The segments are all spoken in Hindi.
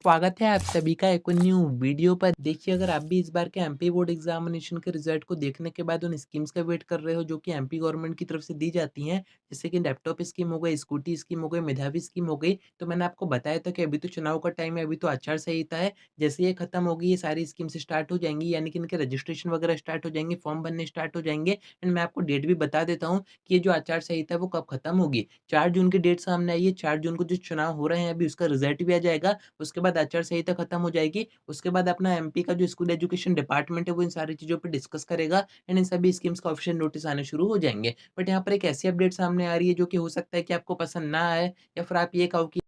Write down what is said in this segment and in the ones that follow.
स्वागत है आप सभी का एक न्यू वीडियो पर। देखिए, अगर आप भी इस बार के एमपी बोर्ड एग्जामिनेशन के रिजल्ट को देखने के बाद उन स्कीम्स का वेट कर रहे हो जो कि एमपी गवर्नमेंट की तरफ से दी जाती हैं, जैसे कि लैपटॉप स्कीम हो गई, स्कूटी स्कीम हो गई, मेधावी स्कीम हो गई। तो मैंने आपको बताया था कि अभी तो चुनाव का टाइम है, अभी तो आचार संहिता है। जैसे ये खत्म होगी, ये सारी स्कीम्स स्टार्ट हो जाएंगी, यानी कि इनके रजिस्ट्रेशन वगैरह स्टार्ट हो जाएंगे, फॉर्म भरने स्टार्ट हो जाएंगे। एंड मैं आपको डेट भी बता देता हूँ कि ये जो आचार संहिता है वो कब खत्म होगी। 4 जून की डेट सामने आई है। 4 जून को जो चुनाव हो रहे हैं अभी, उसका रिजल्ट भी आ जाएगा। उसके बाद आचार संहिता खत्म हो जाएगी। उसके बाद अपना एमपी का जो स्कूल एजुकेशन डिपार्टमेंट है वो इन सारी चीज़ों पे डिस्कस करेगा एंड इन सभी स्कीम्स का ऑफिशियल नोटिस आने शुरू हो जाएँगे। बट यहाँ पर एक ऐसी अपडेट सामने आ रही है जो कि हो सकता है कि आपको पसंद ना आए, या फिर आप ये कहो कि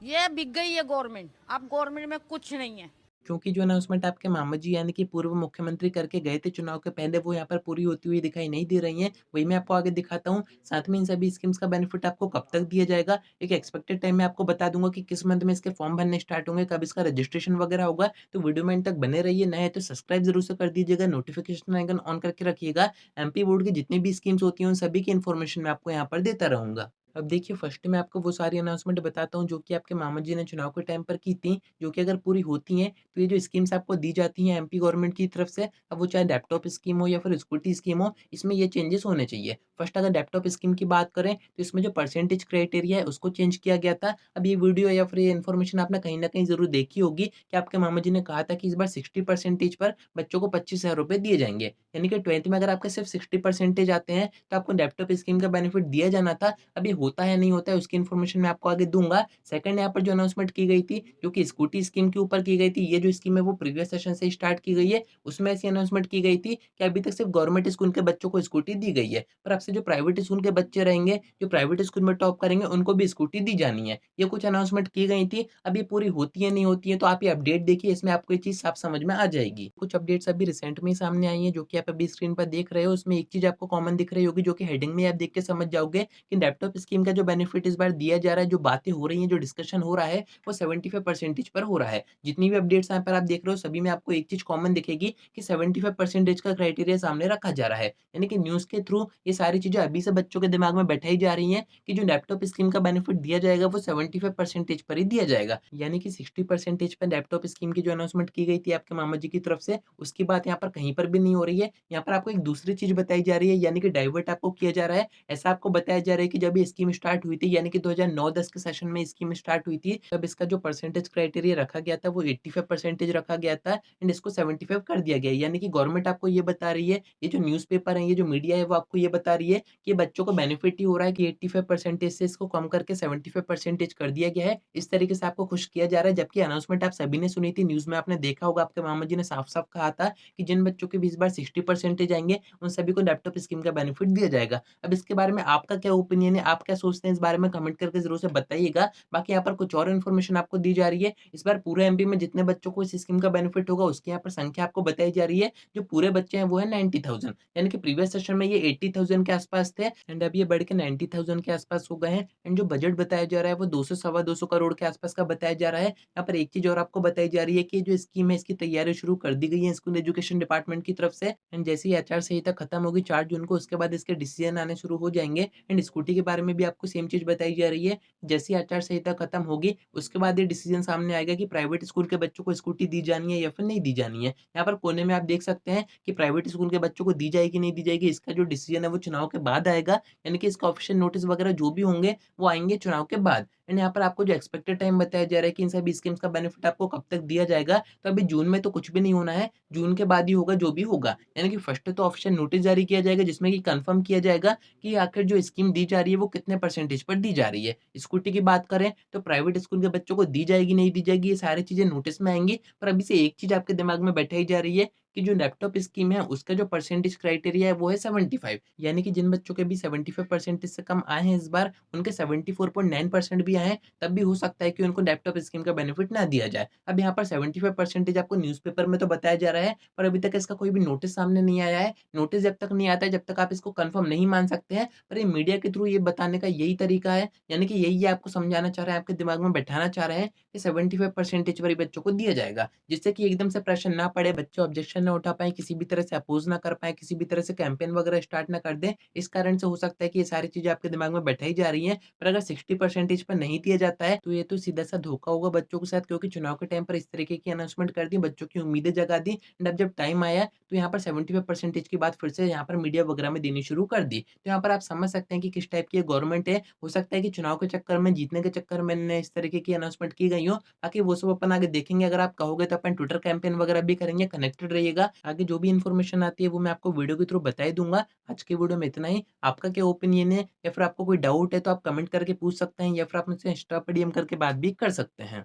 ये बिक गई है गवर्नमेंट। अब गवर्नमेंट में कुछ नहीं है। क्योंकि जो अनाउंसमेंट आपके मामा जी यानी कि पूर्व मुख्यमंत्री करके गए थे चुनाव के पहले, वो यहाँ पर पूरी होती हुई दिखाई नहीं दे रही हैं। वही मैं आपको आगे दिखाता हूँ। साथ में इन सभी स्कीम्स का बेनिफिट आपको कब तक दिया जाएगा, एक एक्सपेक्टेड टाइम मैं आपको बता दूँगा कि किस मंथ में इसके फॉर्म भरने स्टार्ट होंगे, कब इसका रजिस्ट्रेशन वगैरह होगा। तो वीडियो में एंड तक बने रहिए। नए हैं तो सब्सक्राइब ज़रूर से कर दीजिएगा, नोटिफ़िकेशन आइकन ऑन करके रखिएगा। एमपी बोर्ड की जितनी भी स्कीम्स होती हैं, उन सभी की इन्फॉर्मेशन मैं आपको यहाँ पर देता रहूँगा। अब देखिए, फर्स्ट में आपको वो सारी अनाउंसमेंट बताता हूँ जो कि आपके मामा जी ने चुनाव के टाइम पर की थी, जो कि अगर पूरी होती हैं तो ये जो स्कीम्स आपको दी जाती हैं एमपी गवर्नमेंट की तरफ से, अब वो चाहे लैपटॉप स्कीम हो या फिर स्कूटी स्कीम हो, इसमें ये चेंजेस होने चाहिए। फर्स्ट अगर लैपटॉप स्कीम की बात करें तो इसमें जो परसेंटेज क्राइटेरिया है उसको चेंज किया गया था। अब ये वीडियो या फिर ये इन्फॉर्मेशन आपने कहीं न कहीं ज़रूर देखी होगी कि आपके मामा जी ने कहा था कि इस बार 60% पर बच्चों को 25,000 रुपए दिए जाएँगे। यानी कि 12th में अगर आपके सिर्फ 60% आते हैं तो आपको लैपटॉप स्कीम का बेनिफिट दिया जाना था। अब ये होता है नहीं होता है उसकी इन्फॉर्मेशन मैं आपको आगे दूँगा। सेकंड यहाँ पर जो अनाउंसमेंट की गई थी, जो कि स्कूटी स्कीम के ऊपर की गई थी, ये जो स्कीम है वो प्रीवियस सेशन से स्टार्ट की गई है। उसमें ऐसी अनाउंसमेंट की गई थी कि अभी तक सिर्फ गवर्नमेंट स्कूल के बच्चों को स्कूटी दी गई है। पर अब से जो प्राइवेट स्कूल के बच्चे रहेंगे, जो प्राइवेट स्कूल में टॉप करेंगे, उनको भी स्कूटी दी जानी है। ये कुछ अनाउंसमेंट की गई थी। अब ये पूरी होती है, नहीं होती है, तो आप ये अपडेट देखिए, इसमें आपको ये चीज़ साफ समझ में आ जाएगी। कुछ अपडेट्स अभी रिसेंट में ही सामने आई हैं, जो कि आप अभी स्क्रीन पर देख रहे हो। उसमें एक चीज़ आपको कॉमन दिख रही होगी, जो कि हेडिंग में आप देख के समझ जाओगे कि लैपटॉप स्कीम का जो बेनिफिट इस बार दिया जा रहा है, जो बातें हो रही हैं, जो डिस्कशन हो रहा है, वो 75% पर हो रहा है। जितनी भी अपडेट्स यहाँ पर आप देख रहे हो, सभी में आपको एक चीज़ कॉमन दिखेगी कि 75% का क्राइटेरिया सामने रखा जा रहा है। यानी कि न्यूज़ के थ्रू ये सारी चीज़ें अभी से बच्चों के दिमाग में बैठाई जा रही हैं कि जो लैपटॉप स्कीम का बेनिफिट दिया जाएगा, वो 75% पर ही दिया जाएगा। यानी कि 60% पे लैपटॉप स्कीम की जो अनाउंसमेंट की गई थी आपके मामा जी की तरफ से, उसकी बात यहाँ पर कहीं पर भी नहीं हो रही है। यहाँ पर आपको एक दूसरी चीज़ बताई जा रही है, यानी कि डाइवर्ट आपको किया जा रहा है। ऐसा आपको बताया जा रहा है कि जब ये स्कीम स्टार्ट हुई थी, यानी कि 2009-10 के सेशन में स्कीम स्टार्ट हुई थी, तब इसका जो परसेंटेज क्राइटेरिया रखा गया था वो 85% रखा गया था एंड इसको 75 कर दिया गया है। यानी कि गवर्नमेंट आपको ये बता रही है, ये जो न्यूज़पेपर है, ये जो मीडिया है, वो आपको ये बता रही है कि बच्चों को बेनिफिट ही हो रहा है कि 85% से इसको कम करके 75% कर दिया गया है। इस तरीके से आपको खुश किया जा रहा है, जबकि अनाउंसमेंट आप सभी ने सुनी थी, न्यूज़ में आपने देखा होगा, आपके मामा जी ने साफ-साफ कहा था कि जिन बच्चों के भी इस बार 60% आएँगे, उन सभी को लैपटॉप स्कीम का बेनिफिट दिया जाएगा। अब इसके बारे में आपका क्या ओपिनियन है? आप क्या सोचते हैं इस बारे में? कमेंट करके ज़रूर से बताइएगा। बाकी यहाँ पर कुछ और इन्फॉर्मेशन आपको दी जा रही है। इस बार पूरे एमपी में जितने बच्चों को इस स्कीम का बेनिफिट होगा, उसकी यहाँ पर संख्या आपको बताई जा रही है। जो पूरे बच्चे हैं वो है 90,000, यानी कि प्रीवियस सेशन में ये 80,000 के आसपास थे एंड अब ये बढ़ के 90,000 के आसपास हो गए हैं। एंड जो बजट बताया जा रहा है वो 200 सवा 200 करोड़ के आसपास का बताया जा रहा है। यहाँ पर एक चीज़ और आपको बताई जा रही है कि जो स्कीम है, इसकी तैयारी शुरू कर दी गई है स्कूल एजुकेशन डिपार्टमेंट की तरफ से एंड जैसे ही आचार संहिता खत्म होगी 4 जून को, उसके बाद इसके डिसीजन आने शुरू हो जाएँगे। एंड स्कूटी के बारे में भी आपको सेम चीज़ बताई जा रही है। जैसे ही आचार संहिता खत्म होगी, उसके बाद ये डिसीजन सामने आएगा कि प्राइवेट स्कूल के बच्चों को स्कूटी दी जानी है या फिर नहीं दी जानी है। यहाँ पर कोने में आप देख सकते हैं कि प्राइवेट स्कूल के बच्चों को दी जाएगी, नहीं दी जाएगी, इसका जो डिसीजन है वो चुनाव के बाद आएगा। यानी कि इसका ऑफिशियल नोटिस वगैरह जो भी होंगे, वो आएँगे चुनाव के बाद। एंड यहाँ पर आपको जो एक्सपेक्टेड टाइम बताया जा रहा है कि इन सभी स्कीम्स का बेनिफिट आपको कब तक दिया जाएगा, तो अभी जून में तो कुछ भी नहीं होना है, जून के बाद ही होगा जो भी होगा। यानी कि फर्स्ट तो ऑफिशियल नोटिस जारी किया जाएगा जिसमें कि कन्फर्म किया जाएगा कि आखिर जो स्कीम दी जा रही है वो कितने परसेंटेज पर दी जा रही है। स्कूटी की बात करें तो प्राइवेट स्कूल के बच्चों को दी जाएगी, नहीं दी जाएगी, ये सारी चीज़ें नोटिस में आएँगी। पर अभी से एक चीज़ आपके दिमाग में बैठाई जा रही है कि जो लैपटॉप स्कीम है उसका जो परसेंटेज क्राइटेरिया है वो है 75, यानी कि जिन बच्चों के भी 75% से कम आए हैं इस बार, उनके 74.9% भी आए हैं, तब भी हो सकता है कि उनको लैपटॉप स्कीम का बेनिफिट ना दिया जाए। अब यहाँ पर 75% आपको न्यूज़पेपर में तो बताया जा रहा है, पर अभी तक इसका कोई भी नोटिस सामने नहीं आया है। नोटिस जब तक नहीं आता है, जब तक आप इसको कन्फर्म नहीं मान सकते हैं। पर ये मीडिया के थ्रू ये बताने का यही तरीका है, यानी कि यही ये आपको समझाना चाह रहे हैं, आपके दिमाग में बैठाना चाह रहे हैं कि 75% पर ही बच्चों को दिया जाएगा। जिससे कि एकदम से प्रेशर ना पड़े, बच्चे ऑब्जेक्शन ना उठा पाएँ, किसी भी तरह से अपोज़ ना कर पाएँ, किसी भी तरह से कैंपेन वगैरह स्टार्ट ना कर दें। इस कारण से हो सकता है कि ये सारी चीज़ें आपके दिमाग में बैठाई जा रही हैं, पर अगर 60% पर नहीं दिया जाता है, तो ये तो सीधा-सा धोखा होगा बच्चों के साथ क्योंकि चुनाव के टाइम पर इस तरीके की अनाउंसमेंट कर दी, बच्चों की उम्मीदें जगा दी एंड अब जब टाइम आया, तो यहाँ पर 75% की बात फिर से यहाँ पर मीडिया वगैरह में देनी शुरू कर दी। तो यहाँ पर आप समझ सकते हैं कि किस टाइप की ये गवर्नमेंट है। हो सकता है कि चुनाव के चक्कर में, जीतने के चक्कर में इन्होंने इस तरीके की अनाउंसमेंट की गई हो, बाकी वो सब अपन आगे देखेंगे। अगर आप कहोगे तो अपन ट्विटर कैंपेन वगैरह भी करेंगे, कनेक्टेड रहिएगा। आगे जो भी इन्फॉर्मेशन आती है वो मैं आपको वीडियो के थ्रू बता ही दूँगा। आज की वीडियो में इतना ही। आपका क्या ओपिनियन है या फिर आपको कोई डाउट है तो आप कमेंट करके पूछ सकते हैं या फिर आप मुझसे इंस्टा पे डीएम करके बात भी कर सकते हैं।